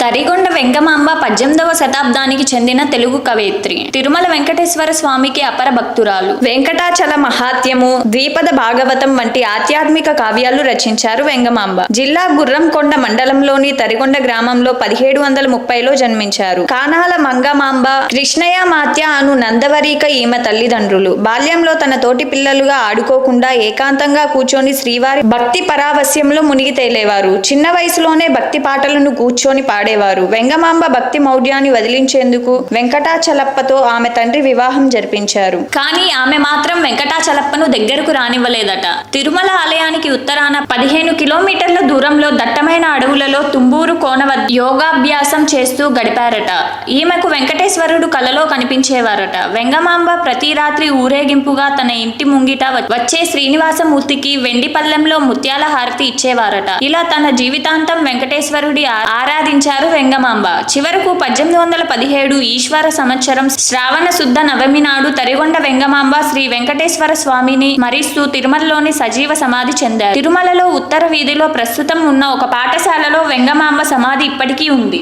తరిగొండ వెంగమాంబ 18వ శతాబ్దానికి చెందిన తెలుగు కవయిత్రి. తిరుమల వెంకటేశ్వర స్వామికి అపర భక్తురాలు. వెంకటాచల మహాత్మ్యము, ద్విపద భాగవతం వంటి ఆధ్యాత్మిక కావ్యాలు రచించారు వెంగమాంబ. జిల్లా గుర్రంకొండ మండలంలోని తరిగొండ గ్రామంలో 1730లో జన్మించారు. కానాల మంగమాంబ, కృష్ణయ్యమాత్య అను నందవరీక ఈమె తల్లిదండ్రులు. బాల్యంలో తన తోటి పిల్లలుగా ఆడుకోకుండా ఏకాంతంగా కూర్చొని శ్రీవారి భక్తి పరావస్యంలో మునిగి తేలేవారు. చిన్న వయసులోనే భక్తి పాటలను కూర్చొని పాడేవారు. వెంగమాంబ భక్తి మౌఢ్యాన్ని వదిలించేందుకు వెంకటాచలప్పతో ఆమె తండ్రి వివాహం జరిపించారు. కానీ ఆమె మాత్రం వెంకటాచలప్పను దగ్గరకు రానివ్వలేదట. తిరుమల ఆలయానికి ఉత్తరాన 15 కిలోమీటర్ల దూరంలో దట్టమైన అడవులలో తుంబూరు కోన వద్ద యోగాభ్యాసం చేస్తూ గడిపారట. ఈమెకు వెంకటేశ్వరుడు కలలో కనిపించేవారట. వెంగమాంబ ప్రతి రాత్రి ఊరేగింపుగా తన ఇంటి ముంగిట వచ్చే శ్రీనివాసమూర్తికి వెండి పళ్ళెంలో ముత్యాల హారతి ఇచ్చేవారట. ఇలా తన జీవితాంతం వెంకటేశ్వరుడి ఆరాధించారు వెంగమాంబ. చివరకు 1817 ఈశ్వర సంవత్సరం శ్రావణ శుద్ధ నవమి నాడు తరిగొండ వెంగమాంబ శ్రీ వెంకటేశ్వర స్వామిని స్మరిస్తూ తిరుమలలోని సజీవ సమాధి చెందారు. తిరుమలలో ఉత్తర వీధిలో ప్రస్తుతం ఉన్న ఒక పాఠశాలలో వెంగమాంబ సమాధి ఇప్పటికీ ఉంది.